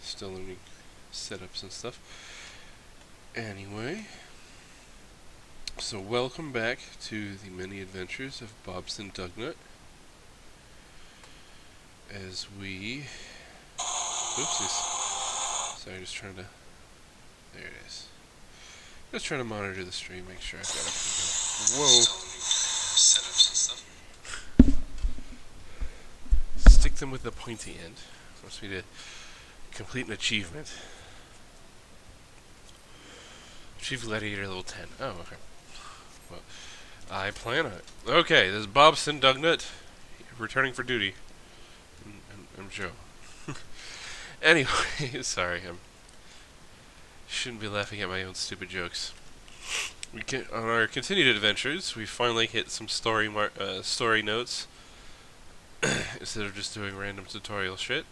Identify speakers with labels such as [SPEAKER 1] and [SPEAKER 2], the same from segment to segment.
[SPEAKER 1] Still learning setups and stuff. Anyway, so welcome back to the many adventures of Bobson Dugnut. As we... Oopsies. Sorry, just trying to... There it is. Just trying to monitor the stream, make sure I've got everything. Whoa! Setups and stuff. Stick them with the pointy end. Wants me to complete an achievement. Achieve Gladiator level 10. Oh, okay. Well, I plan on it. Okay, this is Bobson Dugnut, returning for duty. I'm Joe. Anyway, sorry, I shouldn't be laughing at my own stupid jokes. On our continued adventures, we finally hit some story notes instead of just doing random tutorial shit.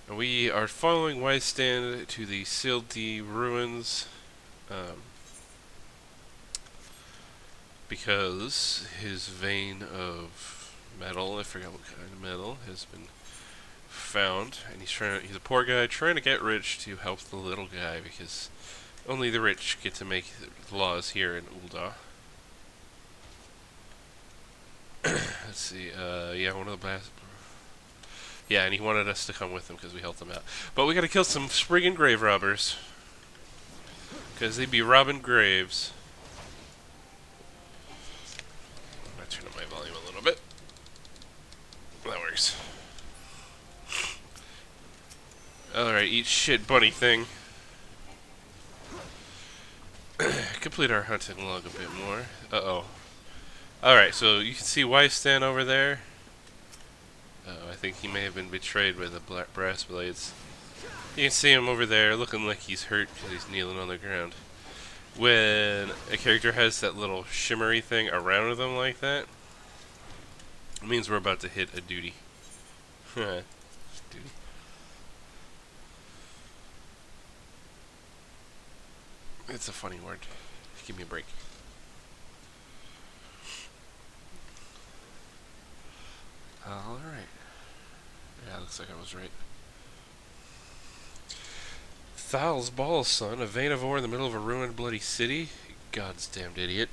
[SPEAKER 1] And we are following Wystand to the Sildi ruins, because his vein of metal, I forgot what kind of metal, has been found, and he's a poor guy trying to get rich to help the little guy, because only the rich get to make the laws here in Ul'dah. Let's see, yeah, one of the last... Yeah, and he wanted us to come with him because we helped him out. But we gotta kill some friggin' grave robbers, because they be robbing graves. I'm gonna turn up my volume a little bit. That works. Alright, eat shit, bunny thing. Complete our hunting log a bit more. Uh-oh. Alright, so you can see Wystand over there. I think he may have been betrayed by the brass blades. You can see him over there looking like he's hurt because he's kneeling on the ground. When a character has that little shimmery thing around them like that, it means we're about to hit a duty. Duty. It's a funny word. Give me a break. Alright. Yeah, looks like I was right. Thal's balls, son. A vein of ore in the middle of a ruined bloody city? God's damned idiot.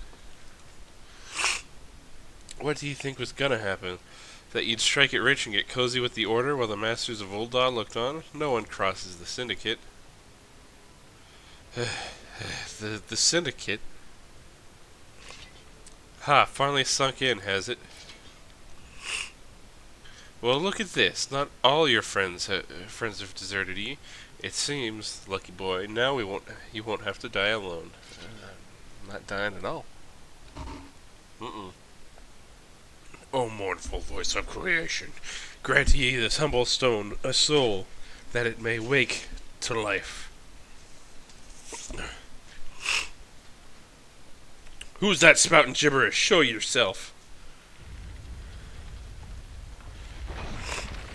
[SPEAKER 1] What do you think was gonna happen? That you'd strike it rich and get cozy with the Order while the Masters of Ul'dah looked on? No one crosses the Syndicate. The Syndicate? Ha, finally sunk in, has it? Well, look at this. Not all your friends have deserted you. It seems, lucky boy, now you won't have to die alone. I'm not dying at all. O mournful voice of creation, grant ye this humble stone a soul, that it may wake to life. Who's that spouting gibberish? Show yourself.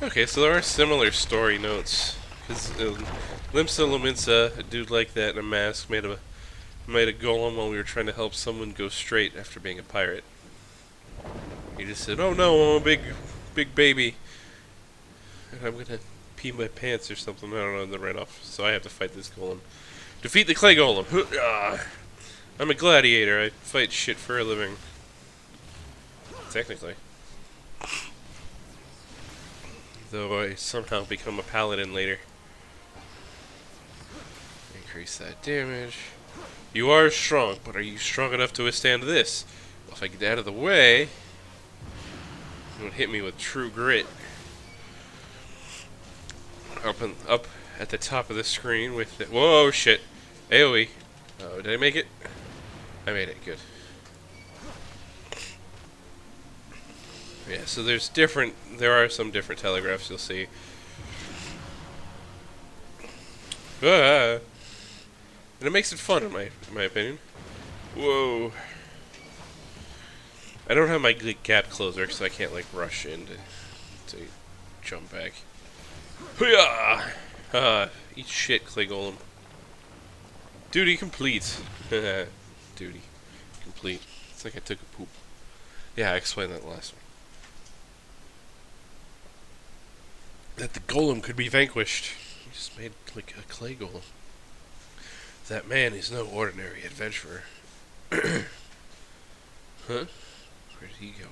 [SPEAKER 1] Okay, so there are similar story notes. Because Limsa Lominsa, a dude like that in a mask, made a golem while we were trying to help someone go straight after being a pirate. He just said, "Oh no, I'm a big baby, and I'm gonna pee my pants or something." I don't know, and then ran off. So I have to fight this golem. Defeat the clay golem. I'm a gladiator. I fight shit for a living. Technically. Though I somehow become a paladin later. Increase that damage. You are strong, but are you strong enough to withstand this? Well, if I get out of the way, it would hit me with true grit. Up at the top of the screen with the... Whoa, shit. AoE. Oh, did I make it? I made it, good. Yeah, so there are some different telegraphs you'll see. And it makes it fun, in my opinion. Whoa. I don't have my gap closer, so I can't, like, rush in to jump back. Hoo-yah! Eat shit, clay golem. Duty complete. Duty complete. It's like I took a poop. Yeah, I explained that last one. That the golem could be vanquished. He just made like a clay golem. That man is no ordinary adventurer. Huh? Where did he go?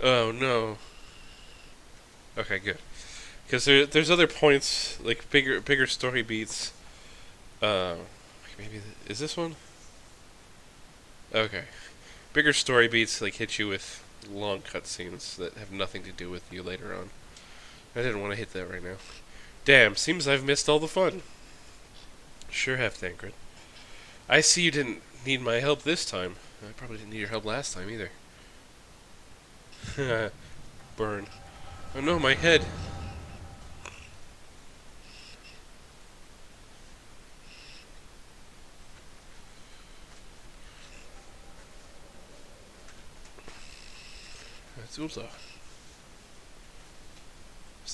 [SPEAKER 1] Oh no. Okay, good. Because there's other points, like bigger story beats. Maybe is this one? Okay. Bigger story beats like hit you with long cutscenes that have nothing to do with you later on. I didn't want to hit that right now. Damn, seems I've missed all the fun. Sure have, Thancred. I see you didn't need my help this time. I probably didn't need your help last time either. Burn. Oh no, my head. That's Ulta.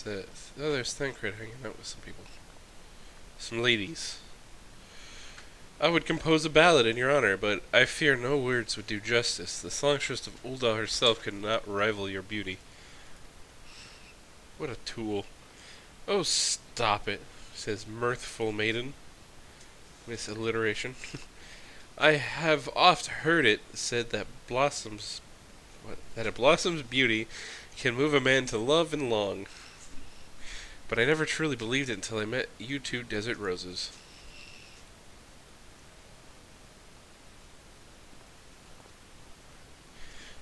[SPEAKER 1] Oh, there's Thancred hanging out with some people. Some ladies. I would compose a ballad in your honor, but I fear no words would do justice. The songstress of Ulda herself could not rival your beauty. What a tool. Oh, stop it, says mirthful maiden. Miss alliteration. I have oft heard it said that a blossom's beauty can move a man to love and long. But I never truly believed it until I met you two desert roses.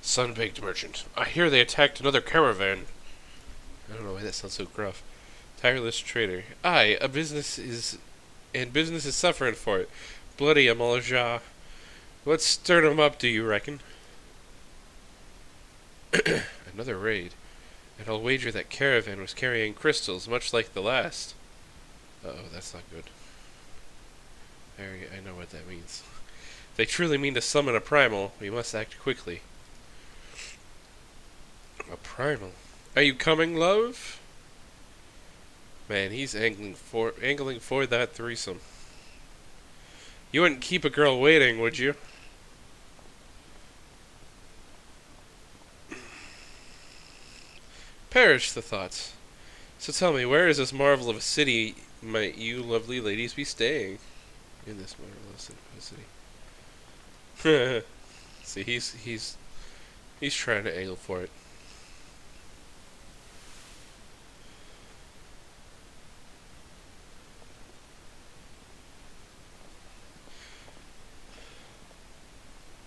[SPEAKER 1] Sun-baked merchant. I hear they attacked another caravan. I don't know why that sounds so gruff. Tireless trader. Aye, business is suffering for it. Bloody Amalja. What stirred 'em up, do you reckon? Another raid. And I'll wager that caravan was carrying crystals, much like the last. Uh-oh, that's not good. I know what that means. If they truly mean to summon a primal, we must act quickly. A primal? Are you coming, love? Man, he's angling for that threesome. You wouldn't keep a girl waiting, would you? Perish the thoughts. So tell me, where is this marvel of a city might you lovely ladies be staying? In this marvelous city. See, he's trying to angle for it.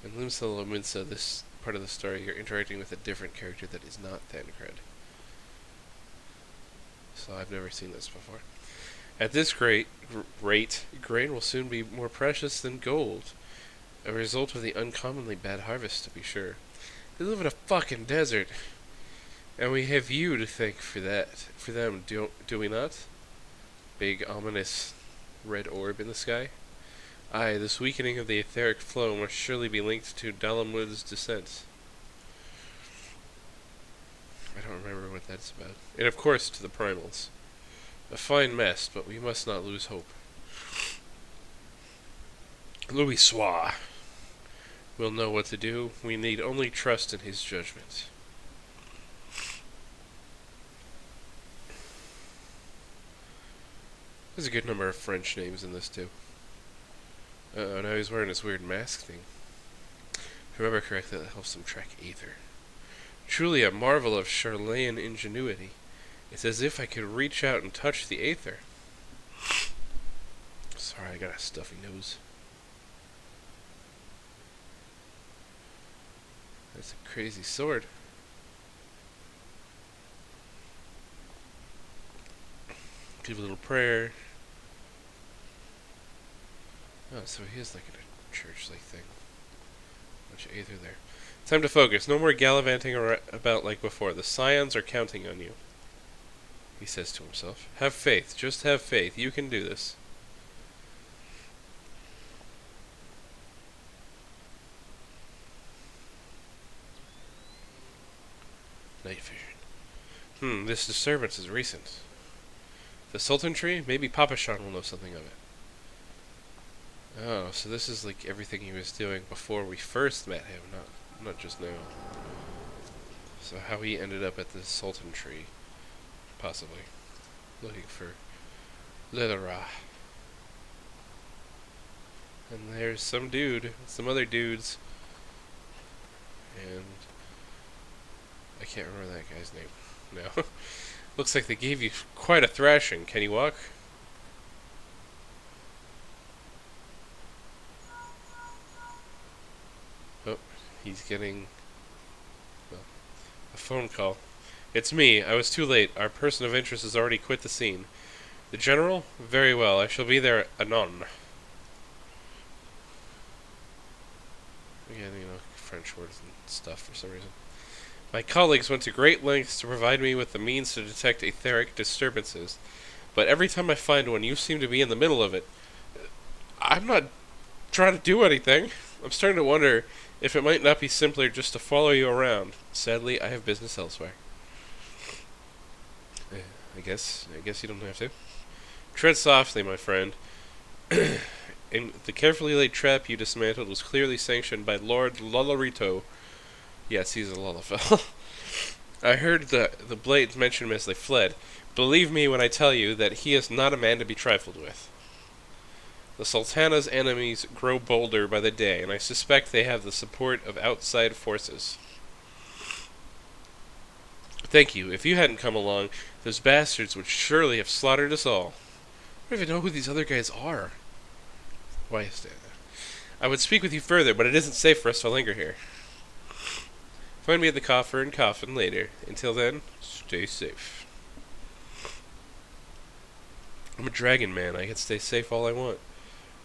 [SPEAKER 1] In Limsa Lominsa, this part of the story, you're interacting with a different character that is not Thancred. So I've never seen this before. At this rate, grain will soon be more precious than gold. A result of the uncommonly bad harvest, to be sure. They live in a fucking desert. And we have you to thank for that. For them, do we not? Big, ominous red orb in the sky. Aye, this weakening of the etheric flow must surely be linked to Dalamud's descent. I don't remember what that's about. And of course to the primals. A fine mess, but we must not lose hope. Louisoix will know what to do. We need only trust in his judgment. There's a good number of French names in this too. Uh-oh, now he's wearing this weird mask thing. If I remember correctly, that helps him track Aether. Truly a marvel of Charlayan ingenuity. It's as if I could reach out and touch the Aether. Sorry, I got a stuffy nose. That's a crazy sword. Give a little prayer. Oh, so he is like in a church-like thing. Bunch of Aether there. Time to focus. No more gallivanting about like before. The Scions are counting on you. He says to himself. Have faith. Just have faith. You can do this. Night vision. This disturbance is recent. The Sultan tree? Maybe Papashan will know something of it. Oh, so this is like everything he was doing before we first met him, not just now. So how he ended up at the Sultan tree, possibly. looking for Lillera. And there's some dude, some other dudes, and I can't remember that guy's name. No. Looks like they gave you quite a thrashing. Can you walk? Oh, he's getting well, a phone call. It's me. I was too late. Our person of interest has already quit the scene. The general? Very well. I shall be there anon. Again, French words and stuff for some reason. My colleagues went to great lengths to provide me with the means to detect etheric disturbances, but every time I find one, you seem to be in the middle of it. I'm not trying to do anything. I'm starting to wonder if it might not be simpler just to follow you around. Sadly, I have business elsewhere. I guess you don't have to. Tread softly, my friend. And the carefully laid trap you dismantled was clearly sanctioned by Lord Lolorito. Yes, he's a Lullafell. I heard the blades mention him as they fled. Believe me when I tell you that he is not a man to be trifled with. The Sultana's enemies grow bolder by the day, and I suspect they have the support of outside forces. Thank you. If you hadn't come along, those bastards would surely have slaughtered us all. I don't even know who these other guys are. Why is that? I would speak with you further, but it isn't safe for us to linger here. Find me at the coffer and coffin later. Until then, stay safe. I'm a dragon man. I can stay safe all I want.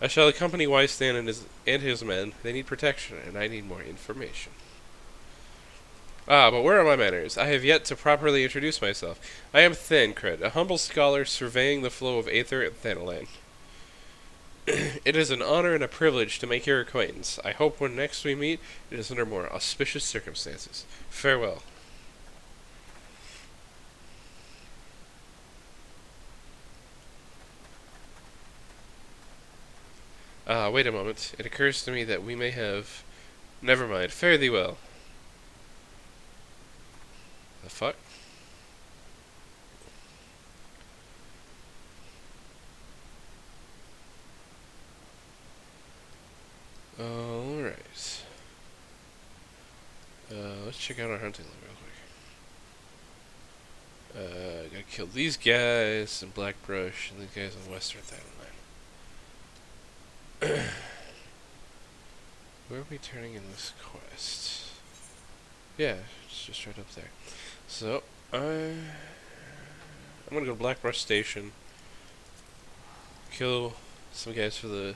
[SPEAKER 1] I shall accompany Wystan and his men. They need protection, and I need more information. Ah, but where are my manners? I have yet to properly introduce myself. I am Thancred, a humble scholar surveying the flow of Aether and Thanalan. It is an honor and a privilege to make your acquaintance. I hope when next we meet, it is under more auspicious circumstances. Farewell. Ah, wait a moment. It occurs to me that we may have... Never mind. Fare thee well. The fuck? Alright. Let's check out our hunting log real quick. Gotta kill these guys in Blackbrush and these guys in Western Thanalan. Where are we turning in this quest? Yeah, it's just right up there. So, I'm gonna go to Blackbrush Station, kill some guys for the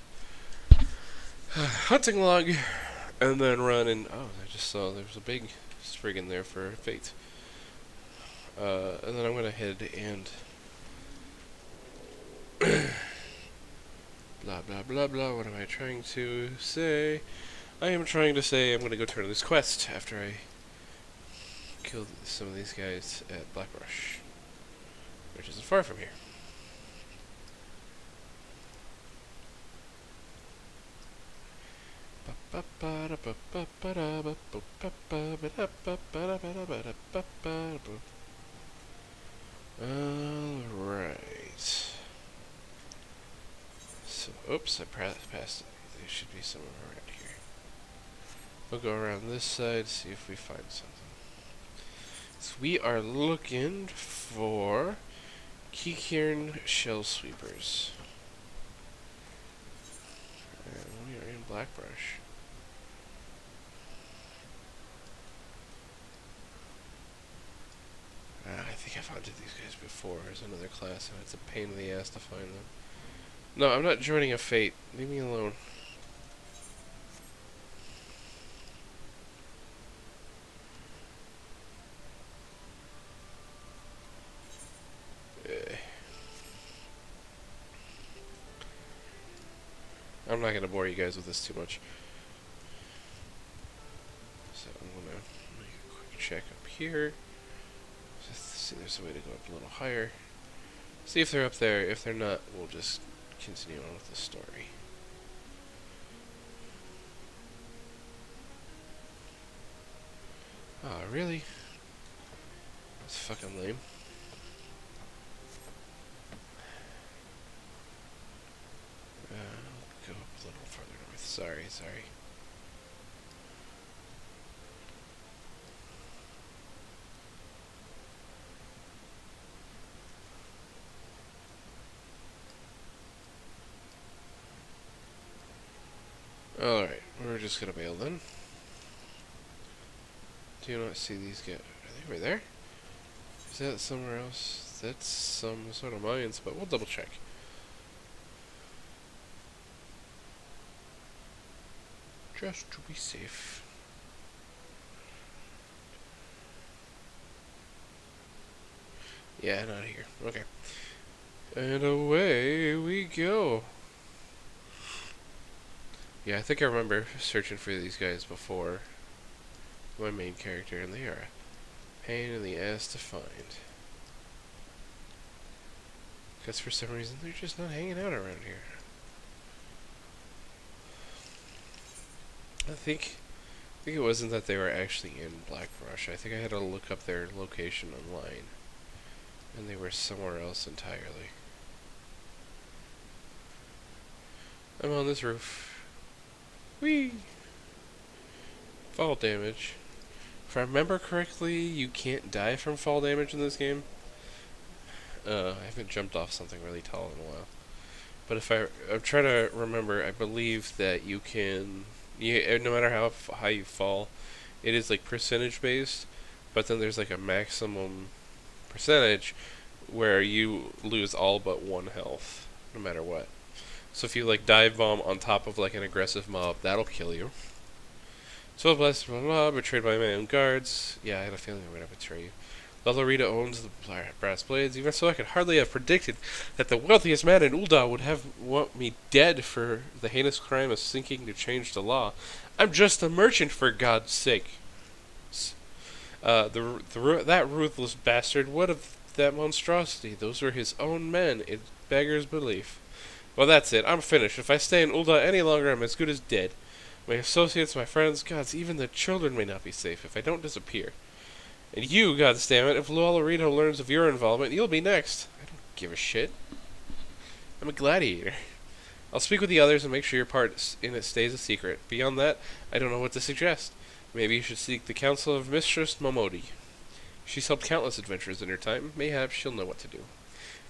[SPEAKER 1] hunting log, and then run and... Oh, I just saw there's a big sprig in there for Fate. And then I'm gonna head and... blah blah blah blah, what am I trying to say? I am trying to say I'm gonna go turn in this quest after I kill some of these guys at Blackbrush, which isn't far from here. Alright. So, oops, I passed it. There should be somewhere around here. We'll go around this side, see if we find something. So we are looking for Keycairn Shell Sweepers. And we are in Blackbrush. I think I've hunted these guys before. There's another class, and it's a pain in the ass to find them. No, I'm not joining a Fate. Leave me alone. I'm not going to bore you guys with this too much. So I'm going to make a quick check up here. Just see if there's a way to go up a little higher. See if they're up there. If they're not, we'll just continue on with the story. Oh, really? That's fucking lame. Sorry. Alright, we're just gonna bail then. Do you not see these guys? Are they over there? Is that somewhere else? That's some sort of mines, but we'll double check. Just to be safe. Yeah, not here. Okay. And away we go. Yeah, I think I remember searching for these guys before my main character, and they are a pain in the ass to find. Because for some reason they're just not hanging out around here. I think it wasn't that they were actually in Blackrush. I think I had to look up their location online, and they were somewhere else entirely. I'm on this roof. Whee! Fall damage. If I remember correctly, you can't die from fall damage in this game. I haven't jumped off something really tall in a while. But if I'm trying to remember, I believe that you can, no matter how high you fall, it is like percentage based, but then there's like a maximum percentage where you lose all but 1 health, no matter what. So if you like dive bomb on top of like an aggressive mob, that'll kill you. So blessed, blah blah, betrayed by my own guards. Yeah, I had a feeling I would have betrayed you. Lolorita owns the brass blades. Even so, I could hardly have predicted that the wealthiest man in Ul'dah would want me dead for the heinous crime of seeking to change the law. I'm just a merchant, for God's sake. That ruthless bastard, what of that monstrosity? Those were his own men. It beggars belief. Well, that's it. I'm finished. If I stay in Ul'dah any longer, I'm as good as dead. My associates, my friends, gods, even the children may not be safe if I don't disappear. And you, goddammit, if Lolorito learns of your involvement, you'll be next. I don't give a shit. I'm a gladiator. I'll speak with the others and make sure your part in it stays a secret. Beyond that, I don't know what to suggest. Maybe you should seek the counsel of Mistress Momodi. She's helped countless adventurers in her time. Mayhap she'll know what to do.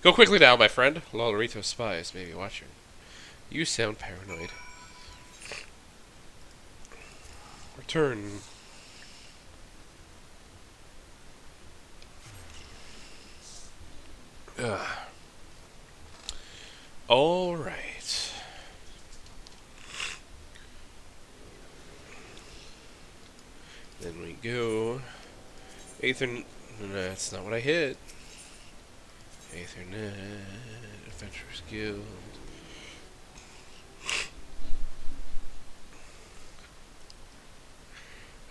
[SPEAKER 1] Go quickly now, my friend. Lolorito's spies may be watching. You sound paranoid. Return. All right. Then we go. Aethernet. That's not what I hit. Aethernet. Adventurers Guild.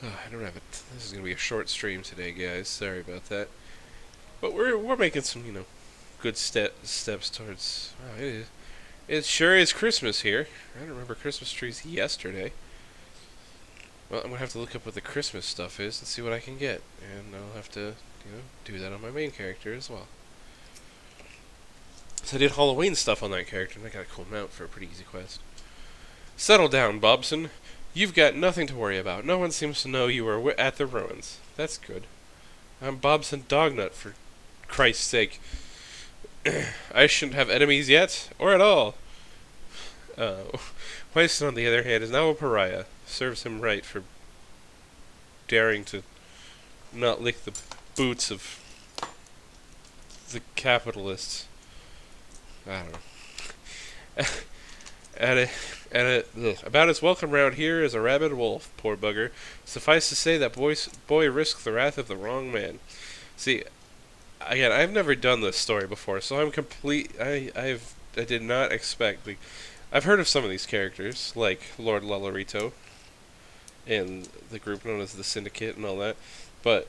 [SPEAKER 1] I don't have it. This is gonna be a short stream today, guys. Sorry about that. But we're making some, good steps towards. Wow, it is. It sure is Christmas here. I don't remember Christmas trees yesterday. Well, I'm gonna have to look up what the Christmas stuff is and see what I can get, and I'll have to, do that on my main character as well. So I did Halloween stuff on that character, and I got a cool mount for a pretty easy quest. Settle down, Bobson. You've got nothing to worry about. No one seems to know you were at the ruins. That's good. I'm Bobson Dognut, for Christ's sake. I shouldn't have enemies yet, or at all. Wyston, on the other hand, is now a pariah. Serves him right for daring to not lick the boots of the capitalists. I don't know. About as welcome round here as a rabid wolf, poor bugger. Suffice to say that boy risked the wrath of the wrong man. See, again, I've never done this story before, so I'm I did not expect. I've heard of some of these characters, like Lord Lolorito, and the group known as the Syndicate and all that, but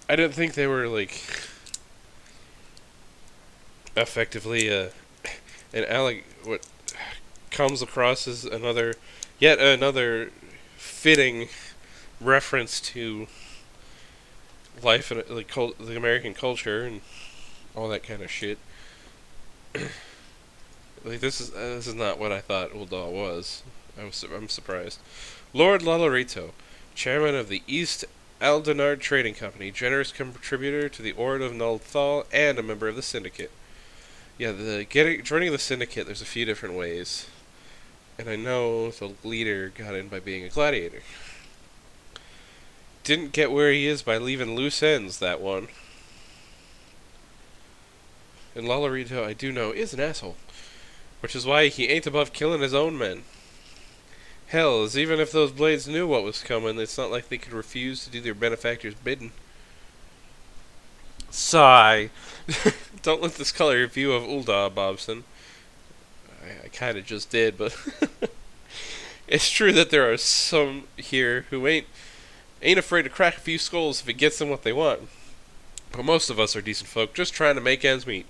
[SPEAKER 1] I didn't think they were effectively what comes across as yet another fitting reference to life and the American culture and all that kind of shit. This is not what I thought Ul'dah was. I'm surprised. Lord Lalorito, chairman of the East Aldenard Trading Company, generous contributor to the Order of Nulthal, and a member of the Syndicate. Yeah, joining the Syndicate, there's a few different ways. And I know the leader got in by being a gladiator. Didn't get where he is by leaving loose ends, that one. And Lalorito, I do know, is an asshole. Which is why he ain't above killing his own men. Hell, as even if those blades knew what was coming, it's not like they could refuse to do their benefactor's bidding. Sigh. Don't let this color your view of Ul'dah, Bobson. I kind of just did, but it's true that there are some here who ain't afraid to crack a few skulls if it gets them what they want. But most of us are decent folk, just trying to make ends meet.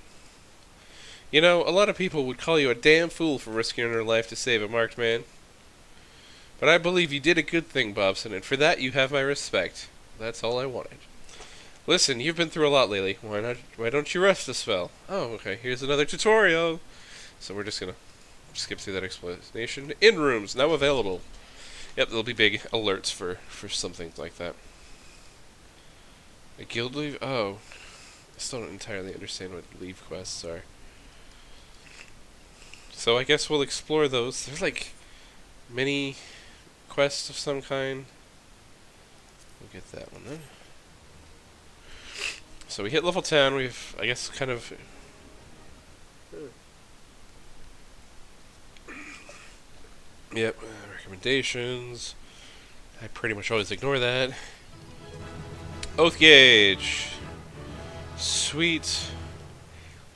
[SPEAKER 1] You know, a lot of people would call you a damn fool for risking your life to save a marked man. But I believe you did a good thing, Bobson, and for that you have my respect. That's all I wanted. Listen, you've been through a lot lately. Why don't you rest a spell? Oh, okay, here's another tutorial. So we're just gonna skip through that explanation. In rooms, now available. Yep, there'll be big alerts for something like that. A guild leave? Oh. I still don't entirely understand what leave quests are. So I guess we'll explore those. There's like mini quests of some kind. We'll get that one then. So we hit level 10, we've, I guess, kind of... Yep, recommendations. I pretty much always ignore that. Oath Gauge. Sweet.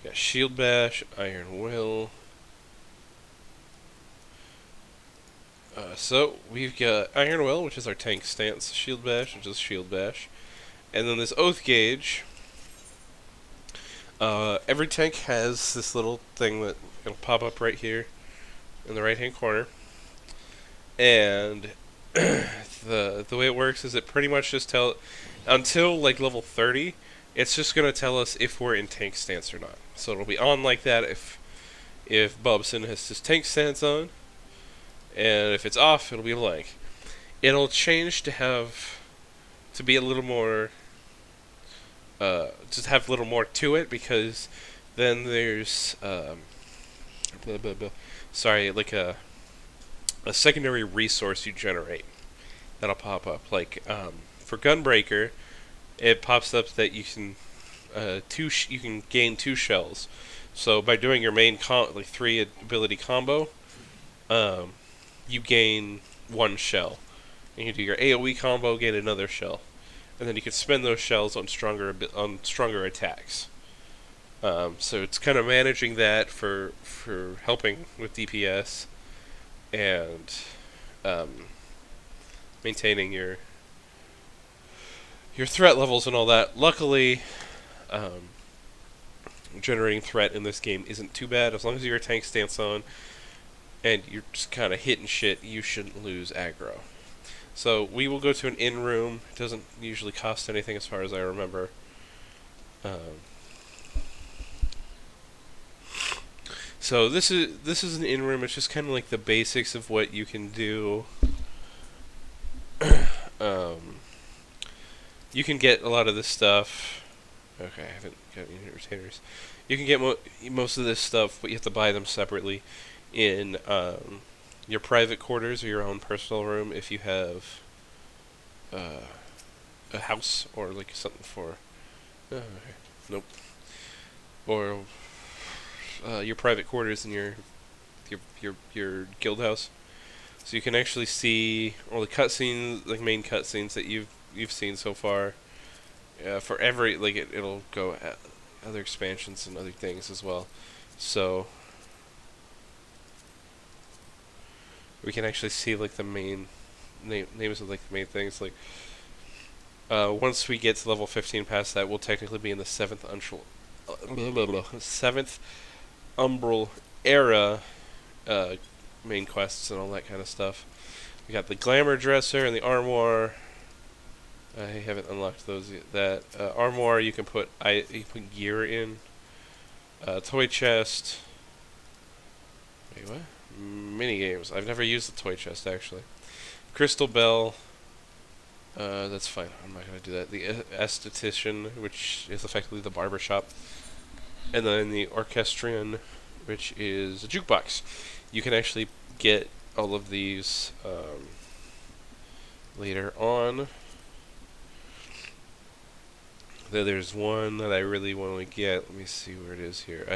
[SPEAKER 1] Got Shield Bash, Iron Will. So, we've got Iron Will, which is our tank stance. Shield Bash, which is Shield Bash. And then this Oath Gauge. Every tank has this little thing that will pop up right here in the right hand corner, and the way it works is it pretty much just until like level 30, it's just gonna tell us if we're in tank stance or not. So it'll be on like that if Bobson has his tank stance on, and if it's off, it'll be blank. It'll change to be a little more. Just have a little more to it, because then there's sorry, like a secondary resource you generate that'll pop up. Like for Gunbreaker, it pops up that you can you can gain 2 shells. So by doing your main 3 ability combo, you gain 1 shell. And you do your AoE combo, gain another shell. And then you can spend those shells on stronger attacks. So it's kind of managing that for helping with DPS and maintaining your threat levels and all that. Luckily, generating threat in this game isn't too bad. As long as your tank stance on and you're just kind of hitting shit, you shouldn't lose aggro. So we will go to an inn room. It doesn't usually cost anything as far as I remember. So this is an inn room. It's just kind of like the basics of what you can do. You can get a lot of this stuff. Okay, I haven't got any retainers. You can get most of this stuff, but you have to buy them separately in your private quarters or your own personal room if you have a house or like something for okay. Nope. Or your private quarters in your guild house, so you can actually see all the cutscenes, like main cutscenes that you've seen so far. For every it'll go at other expansions and other things as well. So we can actually see like the main names of like the main things. Like once we get to level 15 past that, we'll technically be in the 7th Umbral era main quests and all that kind of stuff. We got the Glamour Dresser and the Armoire. I haven't unlocked those yet. That Armoire you can put gear in. Toy chest. Wait, what? mini games. I've never used the toy chest actually. Crystal Bell. That's fine. I'm not gonna do that. The esthetician, which is effectively the barber shop, and then the orchestrion, which is a jukebox. You can actually get all of these later on. There's one that I really want to get. Let me see where it is here.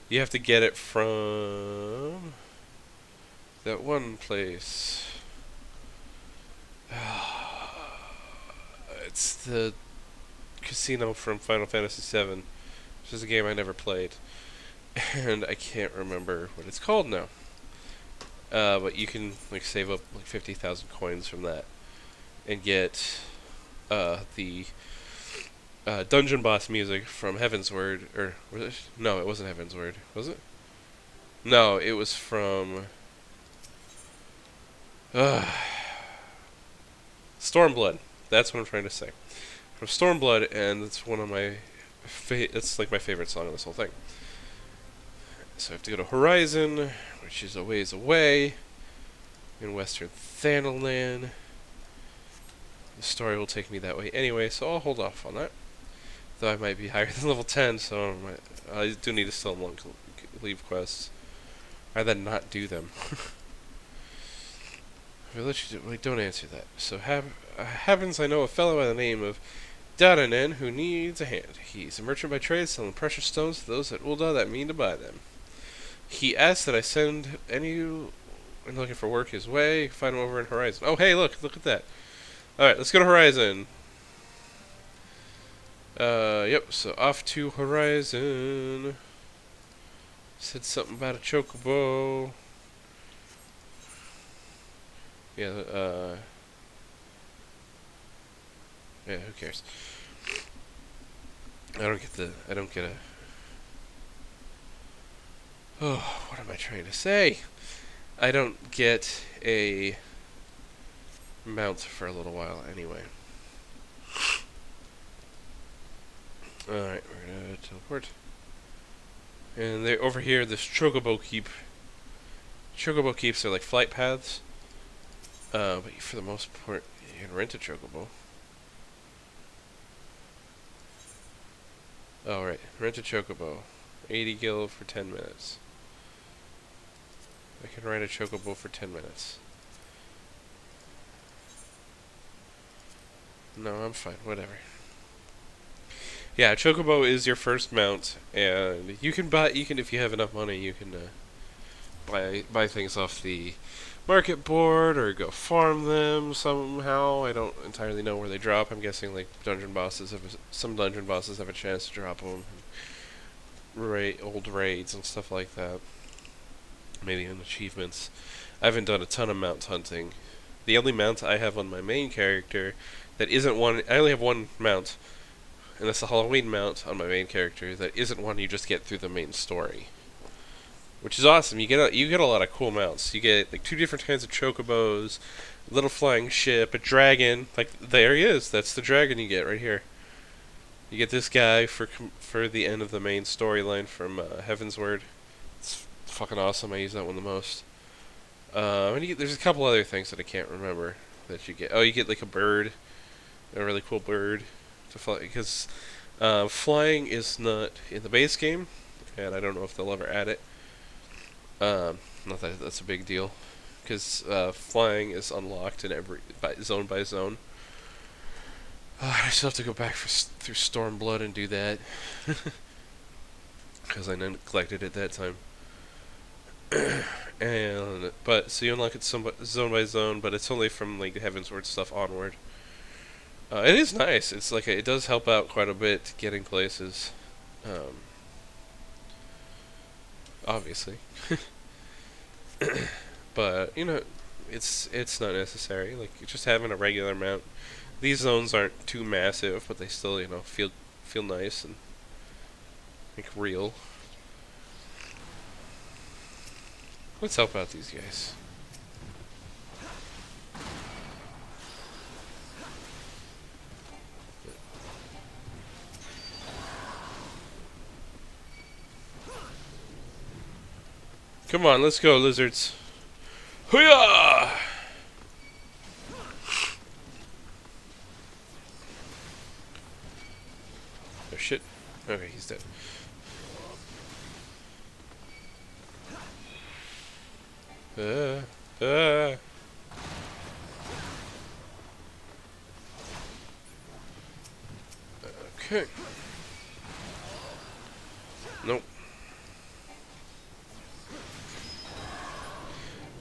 [SPEAKER 1] You have to get it from that one place. It's the casino from Final Fantasy VII, which is a game I never played, and I can't remember what it's called now. But you can like save up like 50,000 coins from that, and get the dungeon boss music from Heavensward, or was it? No, it wasn't Heavensward, was it? No, it was from Stormblood. That's what I'm trying to say. From Stormblood, and it's one of my it's like my favorite song of this whole thing. So I have to go to Horizon, which is a ways away in Western Thanalan. The story will take me that way anyway, so I'll hold off on that. Though I might be higher than level 10, so I do need to still unlock leave quests. I'd rather not do them. Don't answer that. So happens I know a fellow by the name of Dadanen who needs a hand. He's a merchant by trade, selling precious stones to those at Ul'dah that mean to buy them. He asks that I send anyone looking for work his way. Find him over in Horizon. Oh, hey, look at that. Alright, let's go to Horizon. Yep, so off to Horizon. Said something about a chocobo. Yeah, yeah, who cares? I don't get a... Oh, what am I trying to say? I don't get a mount for a little while anyway. Alright, we're gonna teleport. And over here, this Chocobo Keep. Chocobo Keeps are like flight paths. But for the most part, you can rent a Chocobo. Oh, right. Rent a Chocobo. 80 gil for 10 minutes. I can ride a Chocobo for 10 minutes. No, I'm fine. Whatever. Yeah, Chocobo is your first mount, and you can if you have enough money, you can buy things off the market board or go farm them somehow. I don't entirely know where they drop. I'm guessing like some dungeon bosses have a chance to drop them. Old raids and stuff like that. Maybe in achievements. I haven't done a ton of mount hunting. The only mount I have on my main character that isn't one... I only have one mount, and that's the Halloween mount on my main character that isn't one you just get through the main story. Which is awesome. You get a lot of cool mounts. You get like 2 different kinds of chocobos, a little flying ship, a dragon. Like there he is. That's the dragon you get right here. You get this guy for the end of the main storyline from Heavensward. It's fucking awesome. I use that one the most. And there's a couple other things that I can't remember that you get. Oh, you get like a bird, a really cool bird to fly, because flying is not in the base game, and I don't know if they'll ever add it. Not that that's a big deal, because flying is unlocked in zone by zone. I still have to go back through Stormblood and do that, because I neglected it that time. So you unlock it zone by zone, but it's only from like the Heavensward stuff onward. It is nice. It's like it does help out quite a bit getting places. Obviously. But it's not necessary. Like just having a regular mount. These zones aren't too massive, but they still feel nice and like real. Let's help out these guys. Come on, let's go, lizards. Hooyah! Oh shit. Okay, he's dead. Uh, uh. Okay. Nope.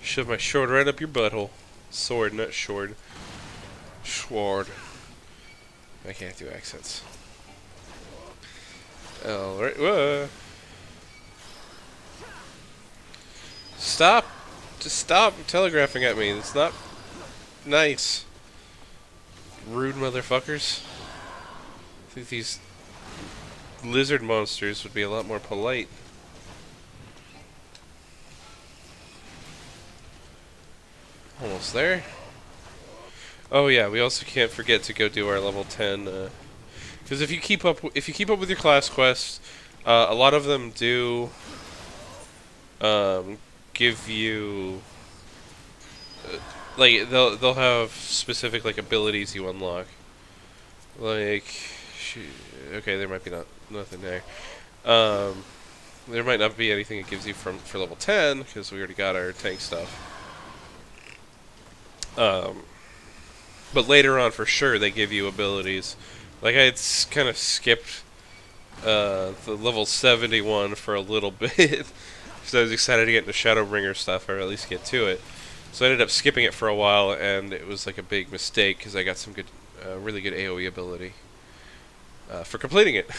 [SPEAKER 1] Shove my sword right up your butthole. Sword, not short. Sword. I can't do accents. Alright, whoa. Stop! Just stop telegraphing at me. It's not nice. Rude motherfuckers. I think these lizard monsters would be a lot more polite. Almost there. Oh yeah, we also can't forget to go do our level 10. Because if you keep up with your class quests, a lot of them do give you like they'll have specific like abilities you unlock. Like, okay, there might be nothing there. There might not be anything it gives you for level 10 because we already got our tank stuff. But later on, for sure, they give you abilities. Like, I had kind of skipped the level 71 for a little bit. So I was excited to get into Shadowbringer stuff, or at least get to it. So I ended up skipping it for a while, and it was like a big mistake, because I got some good, really good AoE ability for completing it.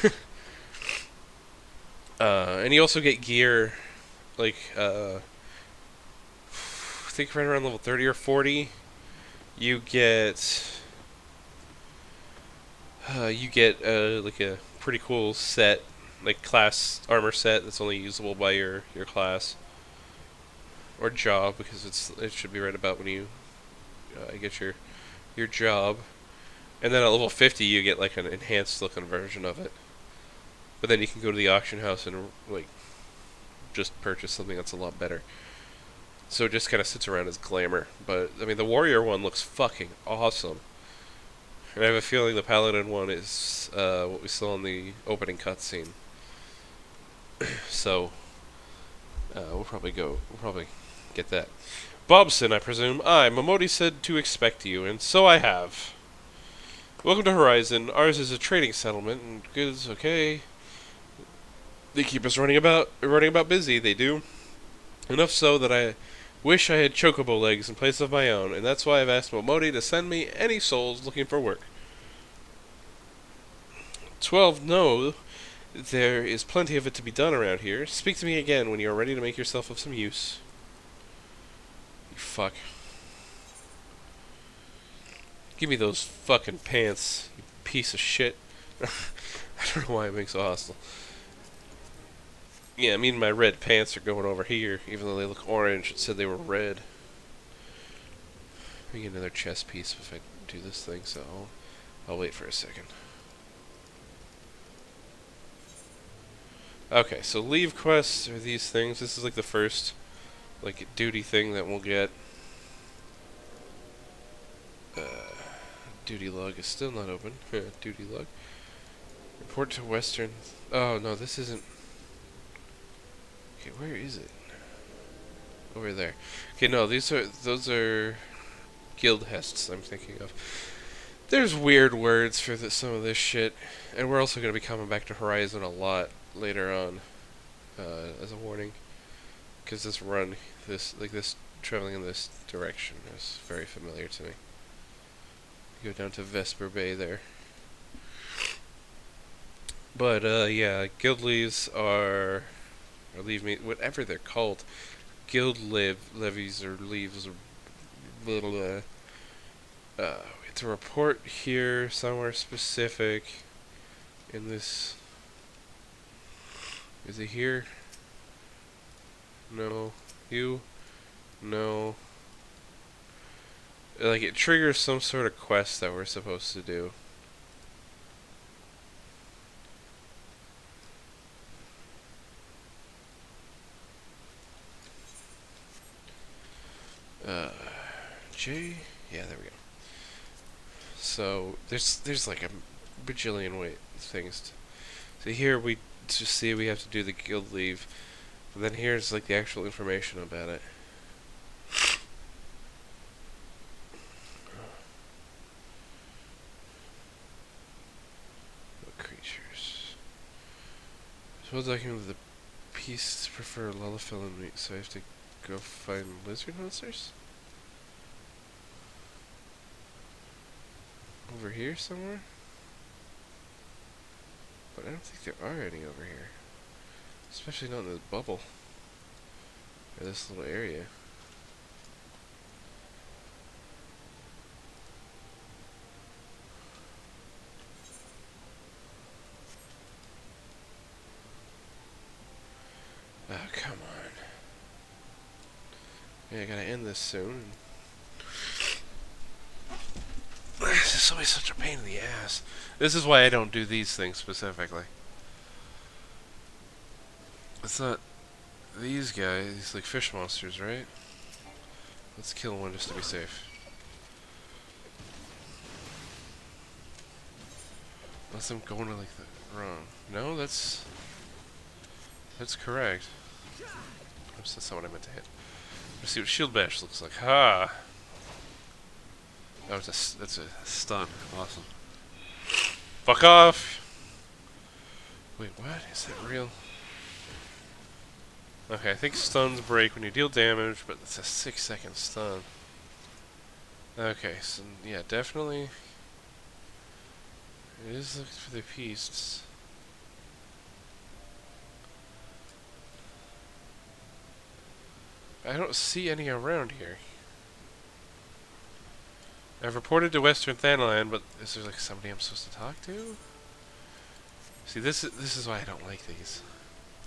[SPEAKER 1] And you also get gear, like, I think right around level 30 or 40, you get like a pretty cool set, like class armor set that's only usable by your class or job, because it should be right about when you get your job. And then at level 50 you get like an enhanced looking version of it. But then you can go to the auction house and like just purchase something that's a lot better. So it just kind of sits around as glamour. But I mean, the warrior one looks fucking awesome. And I have a feeling the paladin one is what we saw in the opening cutscene. So we'll probably get that. Bobson, I presume. Momodi said to expect you, and so I have. Welcome to Horizon. Ours is a trading settlement, and goods, okay. They keep us running about busy, they do. Enough so that I wish I had chocobo legs in place of my own, and that's why I've asked Momodi to send me any souls looking for work. 12, no. There is plenty of it to be done around here. Speak to me again when you are ready to make yourself of some use. You fuck. Give me those fucking pants, you piece of shit. I don't know why I'm being so hostile. Yeah, me and my red pants are going over here, even though they look orange. It said they were red. Let me get another chest piece if I do this thing, so I'll wait for a second. Okay, so leave quests are these things. This is like the first like duty thing that we'll get. Duty log is still not open. Duty log. Report to Western. Oh no, this isn't. Okay, where is it? Over there. Okay, no, those are guild hests I'm thinking of. There's weird words for some of this shit, and we're also going to be coming back to Horizon a lot later on, as a warning, because this traveling in this direction is very familiar to me. Go down to Vesper Bay there. But yeah, guild levies or whatever they're called, guild levies or leaves or little. We have to report here somewhere specific. In this, is it here? No, you, no. Like it triggers some sort of quest that we're supposed to do. Uh, J? Yeah, there we go. So, there's like a bajillion things. So here we just see we have to do the guild leave. But then here's like the actual information about it. What creatures? So document the beasts prefer Lullafell meat, so I have to go find lizard monsters? Over here somewhere? But I don't think there are any over here. Especially not in this bubble. Or this little area. Oh, come on. Yeah, I gotta end this soon. This is always such a pain in the ass. This is why I don't do these things specifically. It's not these guys, like fish monsters, right? Let's kill one just to be safe. Unless I'm going to like the wrong. No, that's correct. Oops, that's not what I meant to hit. Let's see what shield bash looks like. Ha! That was that's a stun. Awesome. Fuck off! Wait, what? Is that real? Okay, I think stuns break when you deal damage, but it's a 6-second stun. Okay, so yeah, definitely. It is looking for the beasts. I don't see any around here. I've reported to Western Thanalan, but is there like somebody I'm supposed to talk to? See, this is why I don't like these.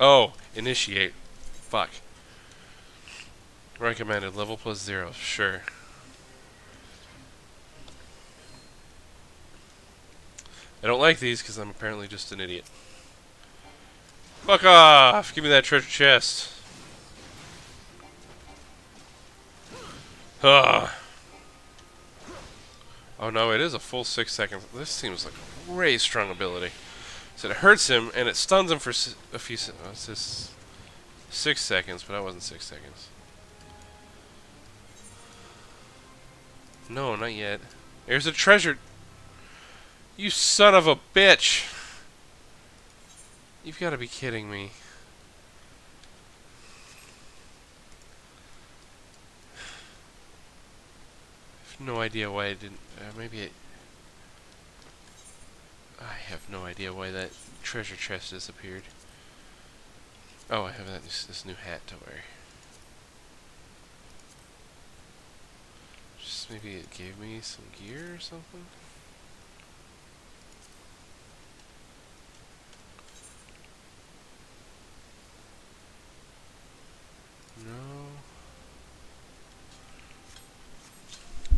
[SPEAKER 1] Oh, initiate. Fuck. Recommended level +0. Sure. I don't like these because I'm apparently just an idiot. Fuck off! Give me that treasure chest. Ah. Oh no, it is a full 6 seconds. This seems like a really strong ability. So it hurts him and it stuns him for a few. Oh, it says 6 seconds, but that wasn't 6 seconds. No, not yet. There's a treasure. You son of a bitch! You've got to be kidding me. I have no idea why I didn't. Maybe I have no idea why that treasure chest disappeared. Oh, I have this new hat to wear. Just maybe it gave me some gear or something? No.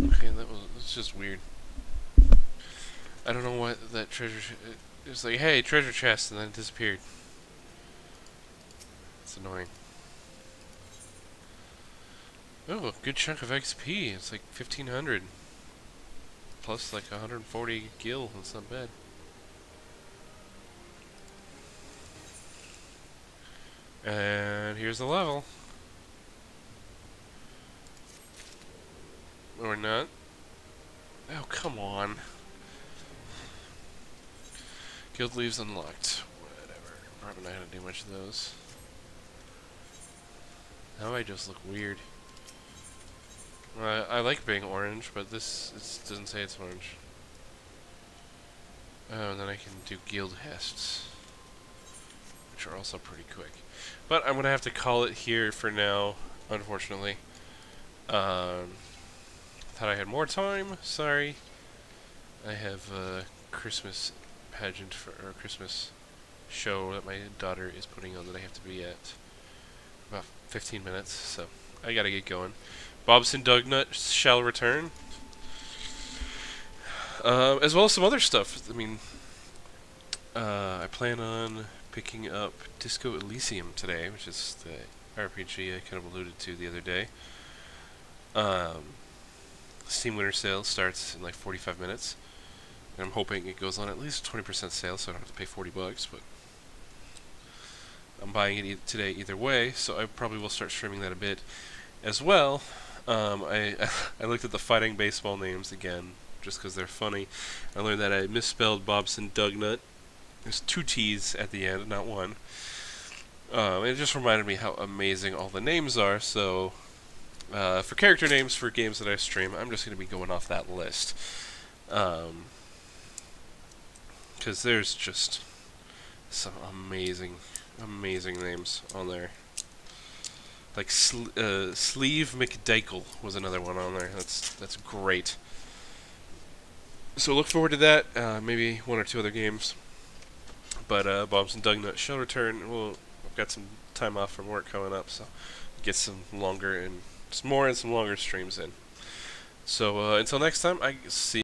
[SPEAKER 1] Okay, that's just weird. I don't know what that treasure. It was like, hey, treasure chest, and then it disappeared. It's annoying. Oh, a good chunk of XP. It's like 1,500 plus like 140 gil. That's not bad. And here's the level. Or not. Oh, come on. Guild leaves unlocked. Whatever. Probably not gonna do much of those. Now I just look weird. I like being orange, but this doesn't say it's orange. Oh, and then I can do guild hests, which are also pretty quick. But I'm gonna have to call it here for now, unfortunately. Thought I had more time. Sorry. I have a Christmas pageant or Christmas show that my daughter is putting on that I have to be at about 15 minutes, so I gotta get going. Bobson Dugnut shall return, as well as some other stuff. I mean, I plan on picking up Disco Elysium today, which is the RPG I kind of alluded to the other day. Um, Steam Winter Sale starts in like 45 minutes, and I'm hoping it goes on at least 20% sale, so I don't have to pay $40. But I'm buying it today either way, so I probably will start streaming that a bit as well. I I looked at the fighting baseball names again just because they're funny. I learned that I misspelled Bobson Dugnut. There's two T's at the end, not one. It just reminded me how amazing all the names are. So for character names for games that I stream, I'm just going to be going off that list. Because there's just some amazing, amazing names on there. Like Sleeve McDykel was another one on there. That's great. So look forward to that. Maybe one or two other games. But Bombs and Dugnut shall return. I've got some time off from work coming up, so get some longer and some longer streams in. So until next time, I see.